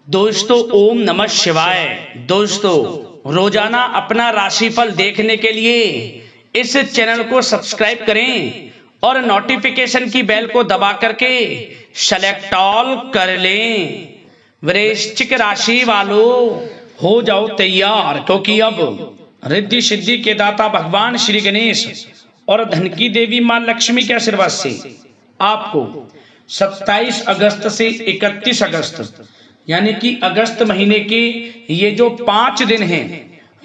दोस्तों ओम नमः शिवाय। दोस्तों रोजाना अपना राशिफल देखने के लिए इस चैनल को सब्सक्राइब करें और नोटिफिकेशन की बेल को दबा करके सेलेक्ट ऑल कर लें। वृश्चिक राशि वालों हो जाओ तैयार, क्योंकि अब रिद्धि सिद्धि के दाता भगवान श्री गणेश और धन की देवी मां लक्ष्मी के आशीर्वाद से आपको 27 अगस्त से 31 अगस्त यानी कि अगस्त महीने के ये जो 5 दिन हैं,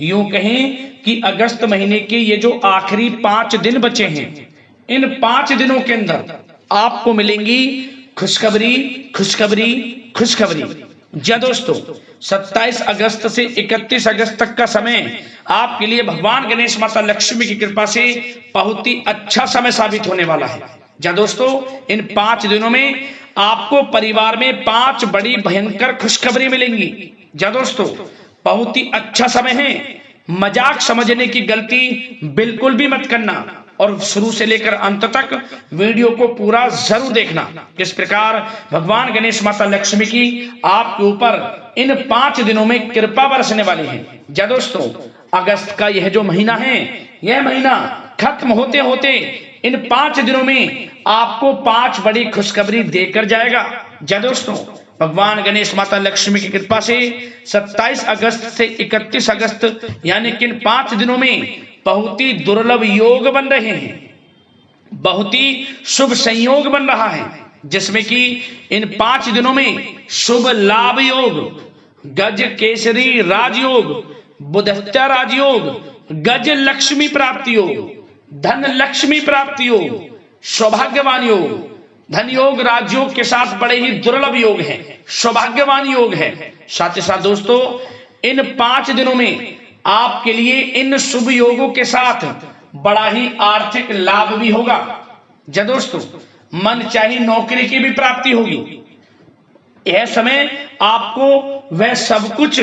यूं कहें कि अगस्त महीने के ये जो आखिरी 5 दिन बचे हैं, इन 5 दिनों के अंदर आपको मिलेंगी खुशखबरी खुशखबरी खुशखबरी। जी दोस्तों, 27 अगस्त से 31 अगस्त तक का समय आपके लिए भगवान गणेश माता लक्ष्मी की कृपा से बहुत ही अच्छा समय साबित होने वाला है। जी दोस्तों, इन 5 दिनों में आपको परिवार में 5 बड़ी भयंकर खुशखबरी मिलेंगी। जी दोस्तों, बहुत ही अच्छा समय है। मजाक समझने की गलती बिल्कुल भी मत करना और शुरू से लेकर अंत तक वीडियो को पूरा जरूर देखना। किस प्रकार भगवान गणेश माता लक्ष्मी की आपके ऊपर इन 5 दिनों में कृपा बरसने वाली है। जी दोस्तों, अगस्त का यह जो महीना है, यह महीना खत्म होते होते इन 5 दिनों में आपको 5 बड़ी खुशखबरी देकर जाएगा। जी दोस्तों, भगवान गणेश माता लक्ष्मी की कृपा से 27 अगस्त से 31 अगस्त यानी कि इन 5 दिनों में बहुत ही दुर्लभ योग बन रहे हैं, बहुत ही शुभ संयोग बन रहा है, जिसमें कि इन 5 दिनों में शुभ लाभ योग, गज केसरी राजयोग, बुधस्ता राजयोग, गज लक्ष्मी प्राप्ति योग, धन लक्ष्मी प्राप्ति योग, सौभाग्यवान योग, धन योग राजयोग के साथ बड़े ही दुर्लभ योग है, सौभाग्यवान योग है। साथ ही साथ दोस्तों, इन 5 दिनों में आपके लिए इन शुभ योगों के साथ बड़ा ही आर्थिक लाभ भी होगा। जी दोस्तों, मन चाही नौकरी की भी प्राप्ति होगी। यह समय आपको वह सब कुछ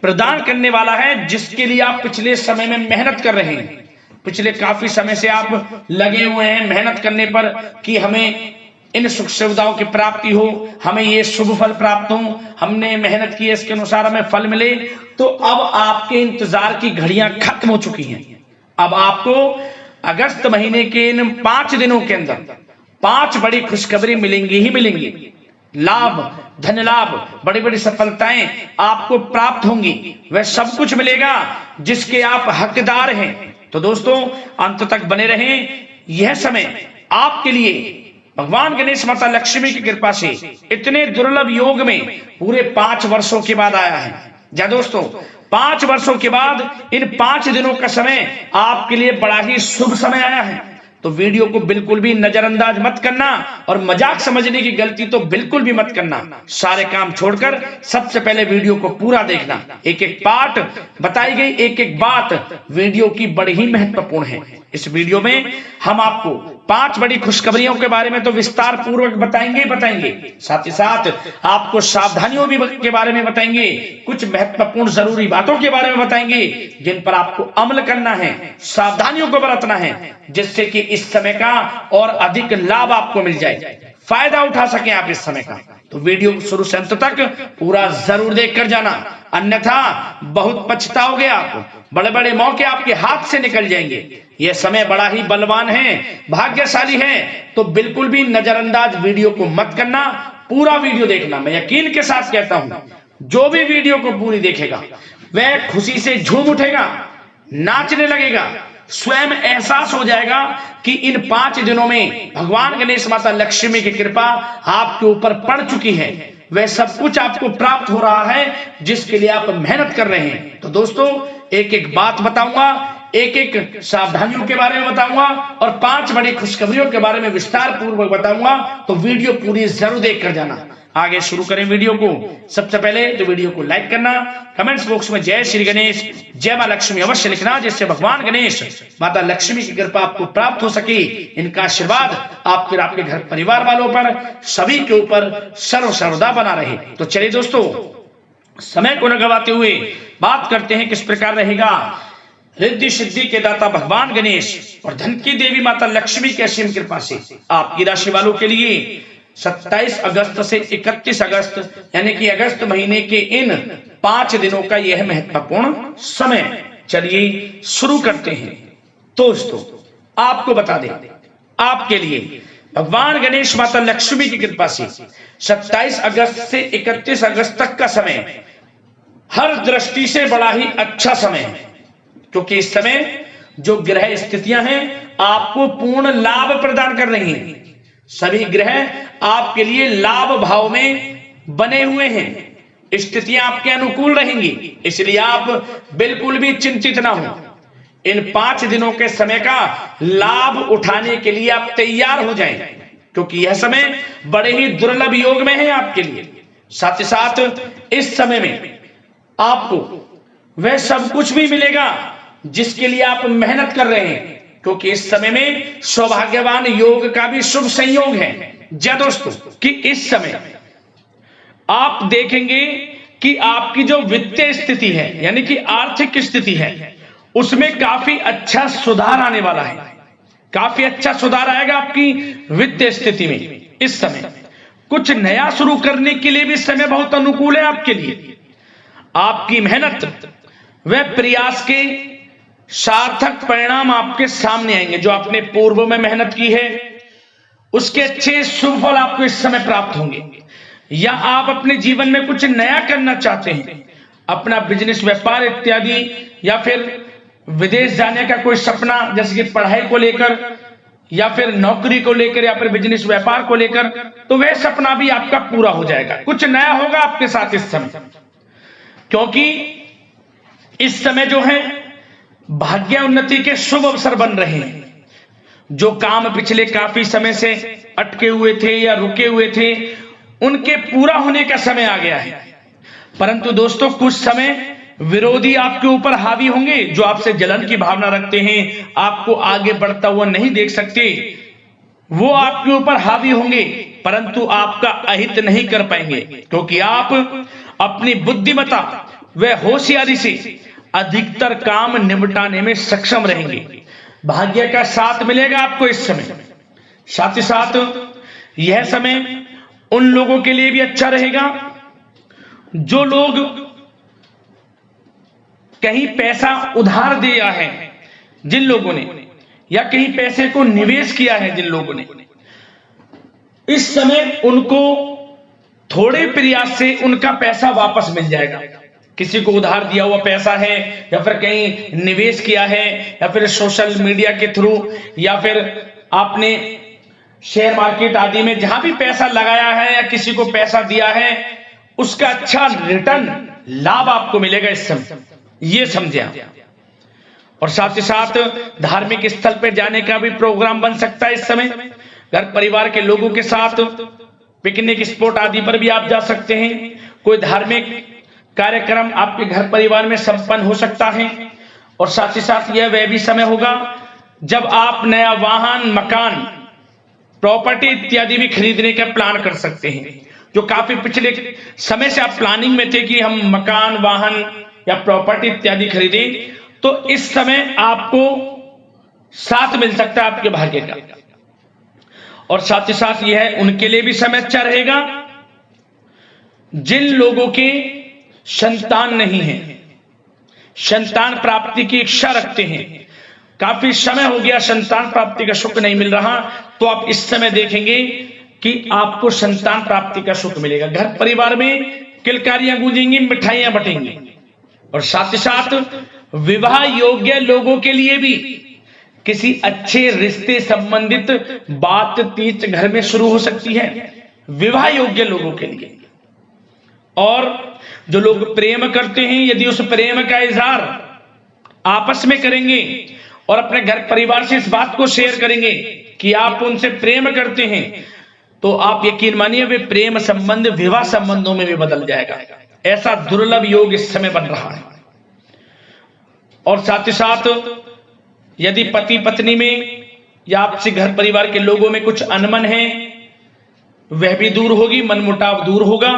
प्रदान करने वाला है जिसके लिए आप पिछले समय में मेहनत कर रहे हैं। पिछले काफी समय से आप लगे हुए हैं मेहनत करने पर कि हमें इन सुख सुविधाओं की प्राप्ति हो, हमें ये शुभ फल प्राप्त हो, हमने मेहनत की, इसके अनुसार हमें फल मिले। तो अब आपके इंतजार की घड़ियां खत्म हो चुकी हैं। अब आपको अगस्त महीने के इन 5 दिनों के अंदर 5 बड़ी खुशखबरी मिलेंगी ही मिलेंगी। लाभ, धन लाभ, बड़ी बड़ी सफलताएं आपको प्राप्त होंगी। वह सब कुछ मिलेगा जिसके आप हकदार हैं। तो दोस्तों, अंत तक बने रहें। यह समय आपके लिए भगवान गणेश माता लक्ष्मी की कृपा से इतने दुर्लभ योग में पूरे 5 वर्षों के बाद आया है। जी दोस्तों, 5 वर्षों के बाद इन 5 दिनों का समय आपके लिए बड़ा ही शुभ समय आया है। तो वीडियो को बिल्कुल भी नजरअंदाज मत करना और मजाक समझने की गलती तो बिल्कुल भी मत करना। सारे काम छोड़कर सबसे पहले वीडियो को पूरा देखना। एक एक पार्ट बताई गई, एक एक बात वीडियो की बड़ी ही महत्वपूर्ण है। इस वीडियो में हम आपको 5 बड़ी खुशखबरियों के बारे में तो विस्तार पूर्वक बताएंगे, साथ ही साथ आपको सावधानियों भी के बारे में बताएंगे, कुछ महत्वपूर्ण जरूरी बातों के बारे में बताएंगे जिन पर आपको अमल करना है, सावधानियों को बरतना है, जिससे कि इस समय का और अधिक लाभ आपको मिल जाए, फायदा उठा सके आप इस समय का। तो वीडियो शुरू से अंत तक पूरा जरूर देखकर जाना, अन्यथा बहुत पछताओगे आप। बड़े बड़े मौके आपके हाथ से निकल जाएंगे। यह समय बड़ा ही बलवान है, भाग्यशाली है। तो बिल्कुल भी नजरअंदाज वीडियो को मत करना, पूरा वीडियो देखना। मैं यकीन के साथ कहता हूं, जो भी वीडियो को पूरी देखेगा वह खुशी से झूम उठेगा, नाचने लगेगा, स्वयं एहसास हो जाएगा कि इन 5 दिनों में भगवान गणेश माता लक्ष्मी की कृपा आपके ऊपर पड़ चुकी है। वह सब कुछ आपको प्राप्त हो रहा है जिसके लिए आप मेहनत कर रहे हैं। तो दोस्तों, एक एक बात बताऊंगा, एक एक सावधानियों के बारे में बताऊंगा और 5 बड़ी खुशखबरियों के बारे में विस्तार पूर्वक बताऊंगा। तो वीडियो पूरी जरूर देख कर जाना। आगे शुरू करें वीडियो को। सबसे पहले तो वीडियो को लाइक करना, कमेंट्स बॉक्स में जय श्री गणेश, जय मां लक्ष्मी अवश्य लिखना, जिससे भगवान गणेश माता लक्ष्मी की कृपा आपको प्राप्त हो सके। इनका आशीर्वाद आप फिर आपके घर परिवार वालों पर, सभी के ऊपर सर्वदा बना रहे। तो चलिए दोस्तों, समय को न गवाते हुए बात करते हैं किस प्रकार रहेगा रिद्धि सिद्धि के दाता भगवान गणेश और धन की देवी माता लक्ष्मी की असीम कृपा से आपकी राशि वालों के लिए 27 अगस्त से 31 अगस्त यानी कि अगस्त महीने के इन 5 दिनों का यह महत्वपूर्ण समय। चलिए शुरू करते हैं। दोस्तों आपको बता दें, आपके लिए भगवान गणेश माता लक्ष्मी की कृपा से 27 अगस्त से 31 अगस्त तक का समय हर दृष्टि से बड़ा ही अच्छा समय है, क्योंकि इस समय जो ग्रह स्थितियां हैं आपको पूर्ण लाभ प्रदान कर रही हैं। सभी ग्रह आपके लिए लाभ भाव में बने हुए हैं। स्थितियां आपके अनुकूल रहेंगी, इसलिए आप बिल्कुल भी चिंतित ना हो। इन 5 दिनों के समय का लाभ उठाने के लिए आप तैयार हो जाएं, क्योंकि यह समय बड़े ही दुर्लभ योग में है आपके लिए। साथ ही साथ इस समय में आपको वह सब कुछ भी मिलेगा जिसके लिए आप मेहनत कर रहे हैं, क्योंकि इस समय में सौभाग्यवान योग का भी शुभ संयोग है। जी दोस्तों, कि इस समय आप देखेंगे कि आपकी जो वित्तीय स्थिति है यानी कि आर्थिक स्थिति है उसमें काफी अच्छा सुधार आने वाला है। काफी अच्छा सुधार आएगा आपकी वित्तीय स्थिति में। इस समय कुछ नया शुरू करने के लिए भी समय बहुत अनुकूल है आपके लिए। आपकी मेहनत व प्रयास के सार्थक परिणाम आपके सामने आएंगे। जो आपने पूर्व में मेहनत की है उसके अच्छे शुभ फल आपको इस समय प्राप्त होंगे। या आप अपने जीवन में कुछ नया करना चाहते हैं, अपना बिजनेस व्यापार इत्यादि, या फिर विदेश जाने का कोई सपना जैसे कि पढ़ाई को लेकर या फिर नौकरी को लेकर या फिर बिजनेस व्यापार को लेकर, तो वह सपना भी आपका पूरा हो जाएगा। कुछ नया होगा आपके साथ इस समय, क्योंकि इस समय जो है भाग्य उन्नति के शुभ अवसर बन रहे हैं। जो काम पिछले काफी समय से अटके हुए थे या रुके हुए थे उनके पूरा होने का समय आ गया है। परंतु दोस्तों कुछ समय विरोधी आपके ऊपर हावी होंगे, जो आपसे जलन की भावना रखते हैं, आपको आगे बढ़ता हुआ नहीं देख सकते, वो आपके ऊपर हावी होंगे, परंतु आपका अहित नहीं कर पाएंगे, क्योंकि आप अपनी बुद्धिमत्ता व होशियारी से अधिकतर काम निपटाने में सक्षम रहेंगे। भाग्य का साथ मिलेगा आपको इस समय। साथ ही साथ यह समय उन लोगों के लिए भी अच्छा रहेगा जो लोग कहीं पैसा उधार दिया है, जिन लोगों ने, या कहीं पैसे को निवेश किया है जिन लोगों ने, इस समय उनको थोड़े प्रयास से उनका पैसा वापस मिल जाएगा। किसी को उधार दिया हुआ पैसा है या फिर कहीं निवेश किया है या फिर सोशल मीडिया के थ्रू या फिर आपने शेयर मार्केट आदि में जहां भी पैसा लगाया है या किसी को पैसा दिया है, उसका अच्छा रिटर्न लाभ आपको मिलेगा इस समय, ये समझे आप। और साथ ही साथ धार्मिक स्थल पर जाने का भी प्रोग्राम बन सकता है इस समय। घर परिवार के लोगों के साथ पिकनिक स्पॉट आदि पर भी आप जा सकते हैं। कोई धार्मिक कार्यक्रम आपके घर परिवार में संपन्न हो सकता है। और साथ ही साथ यह वह भी समय होगा जब आप नया वाहन, मकान, प्रॉपर्टी इत्यादि भी खरीदने का प्लान कर सकते हैं। जो काफी पिछले समय से आप प्लानिंग में थे कि हम मकान, वाहन या प्रॉपर्टी इत्यादि खरीदें, तो इस समय आपको साथ मिल सकता है आपके भाग्य का। और साथ ही साथ यह उनके लिए भी समय अच्छा रहेगा जिन लोगों के संतान नहीं है, संतान प्राप्ति की इच्छा रखते हैं, काफी समय हो गया संतान प्राप्ति का सुख नहीं मिल रहा, तो आप इस समय देखेंगे कि आपको संतान प्राप्ति का सुख मिलेगा। घर परिवार में किलकारियां गूंजेंगी, मिठाइयां बटेंगी। और साथ ही साथ विवाह योग्य लोगों के लिए भी किसी अच्छे रिश्ते संबंधित बातचीत घर में शुरू हो सकती है, विवाह योग्य लोगों के लिए। और जो लोग प्रेम करते हैं, यदि उस प्रेम का इजहार आपस में करेंगे और अपने घर परिवार से इस बात को शेयर करेंगे कि आप उनसे प्रेम करते हैं, तो आप यकीन मानिए वे प्रेम संबंध विवाह संबंधों में भी बदल जाएगा। ऐसा दुर्लभ योग इस समय बन रहा है। और साथ ही साथ यदि पति पत्नी में या आपसे घर परिवार के लोगों में कुछ अनमन है, वह भी दूर होगी, मनमुटाव दूर होगा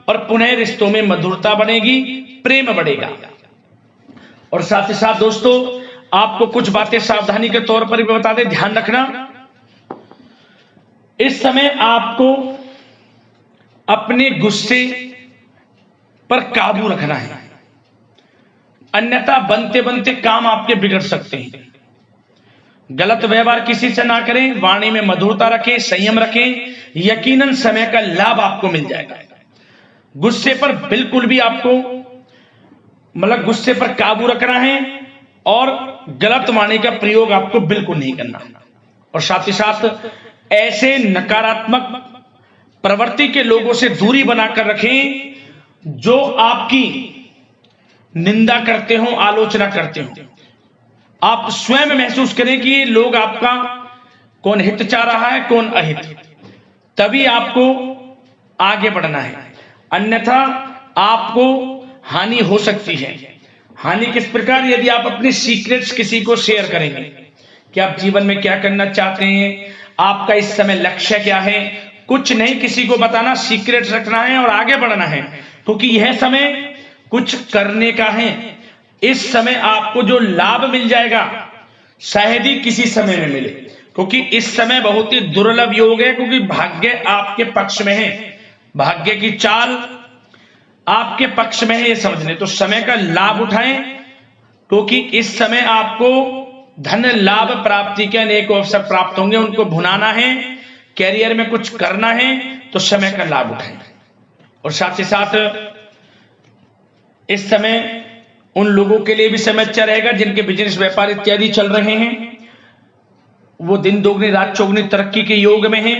और पुनः रिश्तों में मधुरता बनेगी, प्रेम बढ़ेगा। और साथ ही साथ दोस्तों आपको कुछ बातें सावधानी के तौर पर भी बता दें, ध्यान रखना। इस समय आपको अपने गुस्से पर काबू रखना है, अन्यथा बनते बनते काम आपके बिगड़ सकते हैं। गलत व्यवहार किसी से ना करें, वाणी में मधुरता रखें, संयम रखें, यकीनन समय का लाभ आपको मिल जाएगा। गुस्से पर बिल्कुल भी आपको मतलब गुस्से पर काबू रखना है और गलत वाणी का प्रयोग आपको बिल्कुल नहीं करना। और साथ ही साथ ऐसे नकारात्मक प्रवृत्ति के लोगों से दूरी बनाकर रखें जो आपकी निंदा करते हो, आलोचना करते हो। आप स्वयं महसूस करें कि ये लोग आपका कौन हित चाह रहा है, कौन अहित, तभी आपको आगे बढ़ना है, अन्यथा आपको हानि हो सकती है। हानि किस प्रकार? यदि आप अपने सीक्रेट्स किसी को शेयर करेंगे कि आप जीवन में क्या करना चाहते हैं, आपका इस समय लक्ष्य क्या है, कुछ नहीं किसी को बताना, सीक्रेट्स रखना है और आगे बढ़ना है, क्योंकि यह समय कुछ करने का है। इस समय आपको जो लाभ मिल जाएगा शायद ही किसी समय में मिले, क्योंकि इस समय बहुत ही दुर्लभ योग है, क्योंकि भाग्य आपके पक्ष में है, भाग्य की चाल आपके पक्ष में है, ये समझ लें। तो समय का लाभ उठाएं, क्योंकि इस समय आपको धन लाभ प्राप्ति के अनेक अवसर प्राप्त होंगे, उनको भुनाना है, कैरियर में कुछ करना है, तो समय का लाभ उठाएं। और साथ ही साथ इस समय उन लोगों के लिए भी समय अच्छा रहेगा जिनके बिजनेस व्यापार इत्यादि चल रहे हैं, वो दिन दोगुनी रात चौगुनी तरक्की के योग में हैं।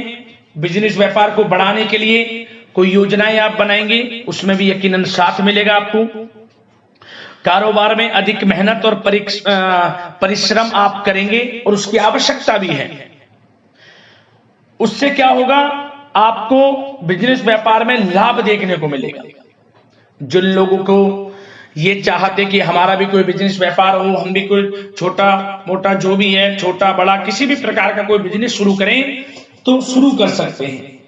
बिजनेस व्यापार को बढ़ाने के लिए कोई योजनाएं आप बनाएंगे, उसमें भी यकीनन साथ मिलेगा आपको। कारोबार में अधिक मेहनत और परिश्रम आप करेंगे और उसकी आवश्यकता भी है। उससे क्या होगा, आपको बिजनेस व्यापार में लाभ देखने को मिलेगा। जिन लोगों को ये चाहते कि हमारा भी कोई बिजनेस व्यापार हो, हम भी कोई छोटा मोटा जो भी है, छोटा बड़ा किसी भी प्रकार का कोई बिजनेस शुरू करें, तो शुरू कर सकते हैं।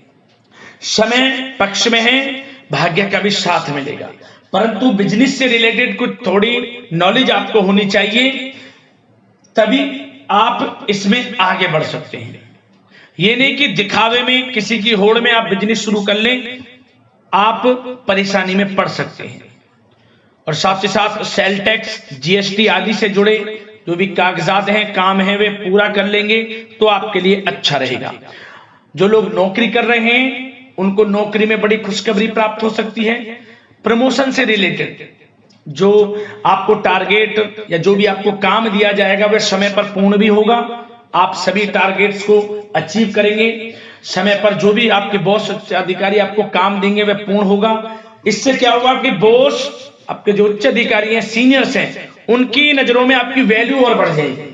समय पक्ष में है, भाग्य का भी साथ मिलेगा, परंतु बिजनेस से रिलेटेड कुछ थोड़ी नॉलेज आपको होनी चाहिए, तभी आप इसमें आगे बढ़ सकते हैं। ये नहीं कि दिखावे में किसी की होड़ में आप बिजनेस शुरू कर लें, आप परेशानी में पड़ सकते हैं। और साथ ही साथ सेल टैक्स, जीएसटी आदि से जुड़े जो भी कागजात हैं, काम है, वे पूरा कर लेंगे तो आपके लिए अच्छा रहेगा। जो लोग नौकरी कर रहे हैं उनको नौकरी में बड़ी खुशखबरी प्राप्त हो सकती है। प्रमोशन से रिलेटेड जो आपको टारगेट या जो भी आपको काम दिया जाएगा वह समय पर पूर्ण भी होगा, आप सभी टारगेट्स को अचीव करेंगे। समय पर जो भी आपके बॉस अधिकारी आपको काम देंगे वह पूर्ण होगा। इससे क्या होगा कि बॉस, आपके जो उच्च अधिकारी हैं, सीनियर्स हैं, उनकी नजरों में आपकी वैल्यू और बढ़ जाएगी,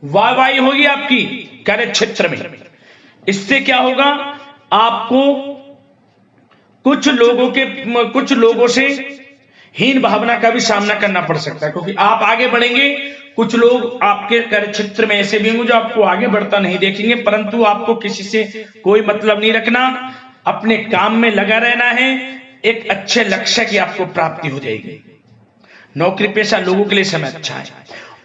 वाहवाही होगी आपकी कार्य क्षेत्र में। इससे क्या होगा, आपको कुछ लोगों से हीन भावना का भी सामना करना पड़ सकता है, क्योंकि आप आगे बढ़ेंगे। कुछ लोग आपके कार्य क्षेत्र में ऐसे भी होंगे जो आपको आगे बढ़ता नहीं देखेंगे, परंतु आपको किसी से कोई मतलब नहीं रखना, अपने काम में लगा रहना है, एक अच्छे लक्ष्य की आपको प्राप्ति हो जाएगी। नौकरी पेशा लोगों के लिए समय अच्छा है,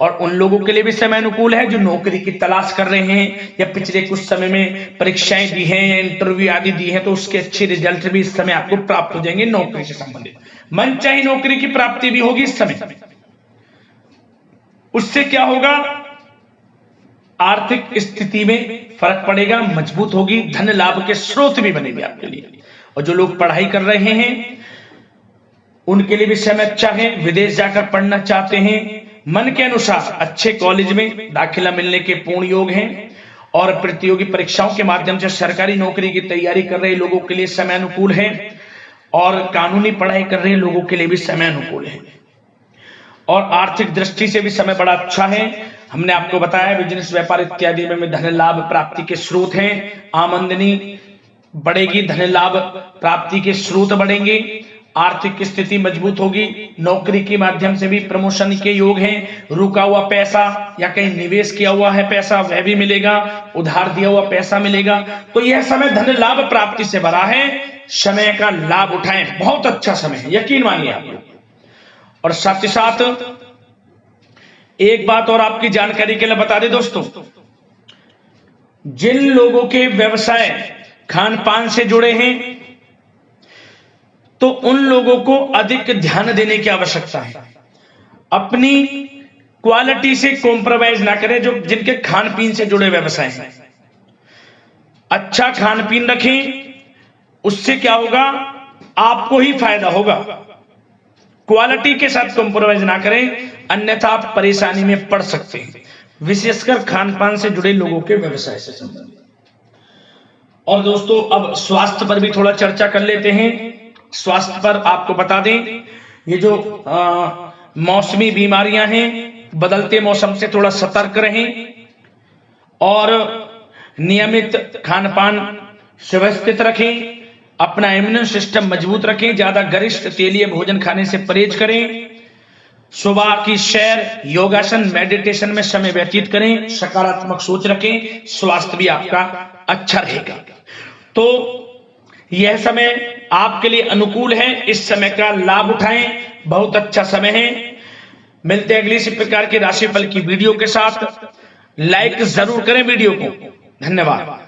और उन लोगों के लिए भी समय अनुकूल है जो नौकरी की तलाश कर रहे हैं या पिछले कुछ समय में परीक्षाएं दी हैं या इंटरव्यू आदि दी हैं, तो उसके अच्छे रिजल्ट भी इस समय आपको प्राप्त हो जाएंगे। नौकरी से संबंधित मनचाही नौकरी की प्राप्ति भी होगी इस समय। उससे क्या होगा, आर्थिक स्थिति में फर्क पड़ेगा, मजबूत होगी, धन लाभ के स्रोत भी बनेंगे आपके लिए। और जो लोग पढ़ाई कर रहे हैं उनके लिए भी समय अच्छा है। विदेश जाकर पढ़ना चाहते हैं, मन के अनुसार अच्छे कॉलेज में दाखिला मिलने के पूर्ण योग हैं। और प्रतियोगी परीक्षाओं के माध्यम से सरकारी नौकरी की तैयारी कर रहे लोगों के लिए समय अनुकूल है, और कानूनी पढ़ाई कर रहे लोगों के लिए भी समय अनुकूल है। और आर्थिक दृष्टि से भी समय बड़ा अच्छा है। हमने आपको बताया बिजनेस व्यापार इत्यादि में धन लाभ प्राप्ति के स्रोत हैं, आमदनी बढ़ेगी, धन लाभ प्राप्ति के स्रोत बढ़ेंगे, आर्थिक स्थिति मजबूत होगी, नौकरी के माध्यम से भी प्रमोशन के योग हैं, रुका हुआ पैसा या कहीं निवेश किया हुआ है पैसा वह भी मिलेगा, उधार दिया हुआ पैसा मिलेगा। तो यह समय धन लाभ प्राप्ति से भरा है, समय का लाभ उठाएं, बहुत अच्छा समय है, यकीन मानिए आप लोग। और साथ ही साथ एक बात और आपकी जानकारी के लिए बता दें दोस्तों, जिन लोगों के व्यवसाय खान पान से जुड़े हैं तो उन लोगों को अधिक ध्यान देने की आवश्यकता है। अपनी क्वालिटी से कॉम्प्रोमाइज ना करें। जो जिनके खान पीन से जुड़े व्यवसाय हैं, अच्छा खान पीन रखें, उससे क्या होगा, आपको ही फायदा होगा। क्वालिटी के साथ कॉम्प्रोमाइज ना करें, अन्यथा आप परेशानी में पड़ सकते हैं, विशेषकर खान पान से जुड़े लोगों के व्यवसाय से संबंधित। और दोस्तों, अब स्वास्थ्य पर भी थोड़ा चर्चा कर लेते हैं। स्वास्थ्य पर आपको बता दें, ये जो मौसमी बीमारियां हैं, बदलते मौसम से थोड़ा सतर्क रहें और नियमित खान पान व्यवस्थित रखें। अपना इम्यून सिस्टम मजबूत रखें। ज्यादा गरिष्ठ तेलीय भोजन खाने से परहेज करें। सुबह की सैर, योगासन, मेडिटेशन में समय व्यतीत करें। सकारात्मक सोच रखें, स्वास्थ्य भी आपका अच्छा रहेगा। तो यह समय आपके लिए अनुकूल है, इस समय का लाभ उठाएं, बहुत अच्छा समय है। मिलते हैं अगली इसी प्रकार की राशिफल की वीडियो के साथ। लाइक जरूर करें वीडियो को। धन्यवाद।